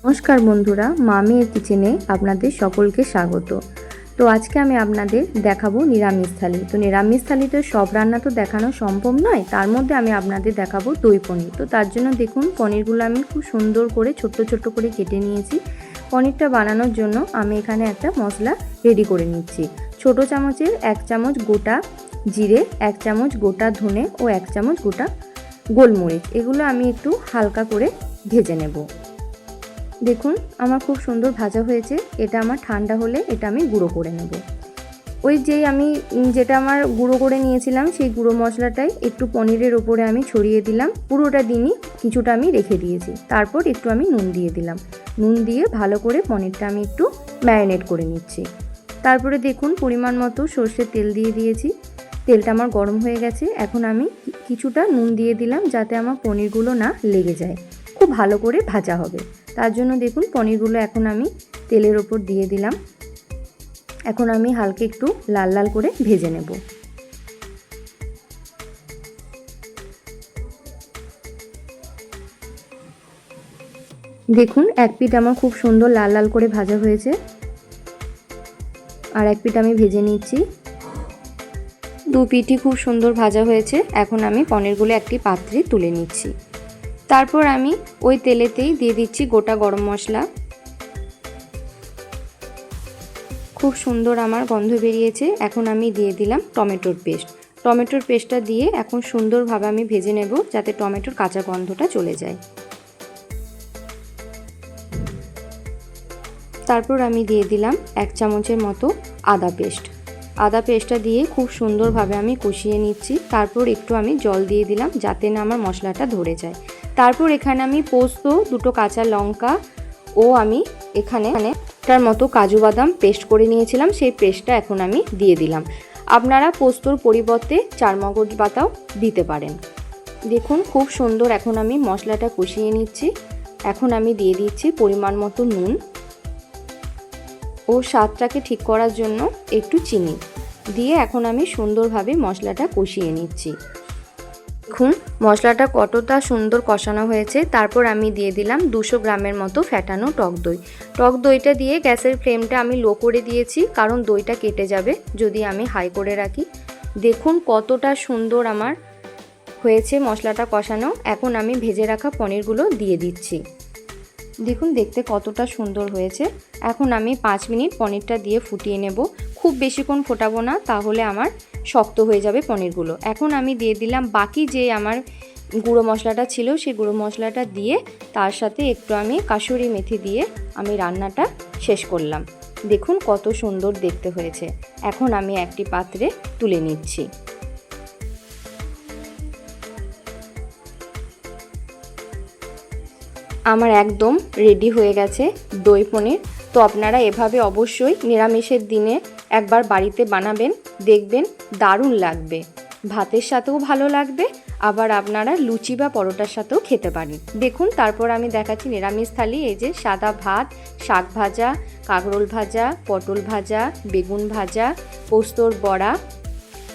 নমস্কার বন্ধুরা, মামির কিচেনে আপনাদের সকলকে স্বাগত। তো আজকে আমি আপনাদের দেখাবো নিরামিষ থালি। তো নিরামিষ থালিতে সব রান্না তো দেখানো সম্ভব নয়, তার মধ্যে আমি আপনাদের দেখাবো দই পনির। তো তার জন্য দেখুন পনিরগুলো আমি খুব সুন্দর করে ছোট্ট ছোট্ট করে কেটে নিয়েছি। পনিরটা বানানোর জন্য আমি এখানে একটা মশলা রেডি করে নিচ্ছি। ছোটো চামচের 1 চামচ গোটা জিরে, 1 চামচ গোটা ধনে ও 1 চামচ গোটা গোলমরিচ, এগুলো আমি একটু হালকা করে ভেজে নেব। দেখুন আমার খুব সুন্দর ভাজা হয়েছে। এটা আমার ঠান্ডা হলে এটা আমি গুঁড়ো করে নেব। ওই যেটা আমার গুঁড়ো করে নিয়েছিলাম সেই গুঁড়ো মশলাটাই একটু পনিরের ওপরে আমি ছড়িয়ে দিলাম। পুরোটা দিনই কিছুটা আমি রেখে দিয়েছি। তারপর একটু আমি নুন দিয়ে দিলাম। নুন দিয়ে ভালো করে পনিরটা আমি একটু ম্যারিনেট করে নিচ্ছি। তারপরে দেখুন পরিমাণ মতো সর্ষের তেল দিয়ে দিয়েছি। তেলটা আমার গরম হয়ে গেছে। এখন আমি কিছুটা নুন দিয়ে দিলাম যাতে আমার পনিরগুলো না লেগে যায়। খুব ভালো করে ভাজা হবে, তার জন্য দেখুন পনিরগুলো এখন আমি তেলের ওপর দিয়ে দিলাম। এখন আমি হালকা একটু লাল লাল করে ভেজে নেব। দেখুন এক পিঠ আমার খুব সুন্দর লাল লাল করে ভাজা হয়েছে, আর এক পিঠ আমি ভেজে নিচ্ছি। দু পিঠই খুব সুন্দর ভাজা হয়েছে। এখন আমি পনিরগুলো একটি পাত্রে তুলে নিচ্ছি। তারপর আমি ওই তেলেতেই দিয়ে দিচ্ছি গোটা গরম মশলা। খুব সুন্দর আমার গন্ধ বেরিয়েছে। এখন আমি দিয়ে দিলাম টমেটোর পেস্ট। টমেটোর পেস্টটা দিয়ে এখন সুন্দরভাবে আমি ভেজে নেব যাতে টমেটোর কাঁচা গন্ধটা চলে যায়। তারপর আমি দিয়ে দিলাম 1 চামচের মতো আদা পেস্ট। আদা পেস্টটা দিয়ে খুব সুন্দরভাবে আমি কষিয়ে নিচ্ছি। তারপর একটু আমি জল দিয়ে দিলাম যাতে না আমার মশলাটা ধরে যায়। তারপর এখানে আমি পোস্ত, 2টো কাঁচা লঙ্কা ও আমি এখানে তার মতো কাজু বাদাম পেস্ট করে নিয়েছিলাম, সেই পেস্টটা এখন আমি দিয়ে দিলাম। আপনারা পোস্তর পরিবর্তে চারমগজ বাটাও দিতে পারেন। দেখুন খুব সুন্দর এখন আমি মশলাটা কষিয়ে নিচ্ছি। এখন আমি দিয়ে দিচ্ছি পরিমাণ মতো নুন ও স্বাদটাকে ঠিক করার জন্য একটু চিনি দিয়ে এখন আমি সুন্দরভাবে মশলাটা কষিয়ে নিচ্ছি। দেখুন মশলাটা কতটা সুন্দর কষানো হয়েছে। তারপর আমি দিয়ে দিলাম 200 গ্রামের মতো ফ্যাটানো টক দই। টক দইটা দিয়ে গ্যাসের ফ্লেমটা আমি লো করে দিয়েছি, কারণ দইটা কেটে যাবে যদি আমি হাই করে রাখি। দেখুন কতটা সুন্দর আমার হয়েছে মশলাটা কষানো। এখন আমি ভেজে রাখা পনিরগুলো দিয়ে দিচ্ছি। দেখুন দেখতে কতটা সুন্দর হয়েছে। এখন আমি 5 মিনিট পনিরটা দিয়ে ফুটিয়ে নেব। খুব বেশিক্ষণ ফোটাবো না, তাহলে আমার শক্ত হয়ে যাবে পনিরগুলো। এখন আমি দিয়ে দিলাম বাকি যে আমার গুঁড়ো মশলাটা ছিল, সেই গুঁড়ো মশলাটা দিয়ে তার সাথে একটু আমি কাসুরি মেথি দিয়ে আমি রান্নাটা শেষ করলাম। দেখুন কত সুন্দর দেখতে হয়েছে। এখন আমি একটি পাত্রে তুলে নিচ্ছি। আমার একদম রেডি হয়ে গেছে দই পনির। তো আপনারা এভাবে অবশ্যই নিরামিষের দিনে একবার বাড়িতে বানাবেন, দেখবেন দারুণ লাগবে। ভাতের সাথেও ভালো লাগবে, আবার আপনারা লুচি বা পরোটার সাথেও খেতে পারেন। দেখুন তারপর আমি দেখাচ্ছি নিরামিষ থালি। এই যে সাদা ভাত, শাক ভাজা, কাঁকরোল ভাজা, পটল ভাজা, বেগুন ভাজা, পোস্তর বড়া,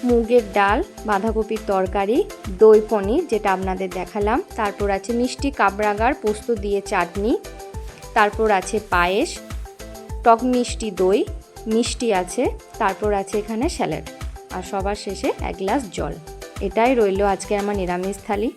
মুগের ডাল, বাঁধাকপির তরকারি, দই পনির যেটা আপনাদের দেখালাম। তারপর আছে মিষ্টি কাবরাগার পোস্ত দিয়ে চাটনি, তারপর আছে পায়েস, টক মিষ্টি দই, মিষ্টি আছে, তারপর আছে এখানে স্যালাড, আর সবার শেষে 1 গ্লাস জল। এটাই রইল আজকে আমার নিরামিষ থালি।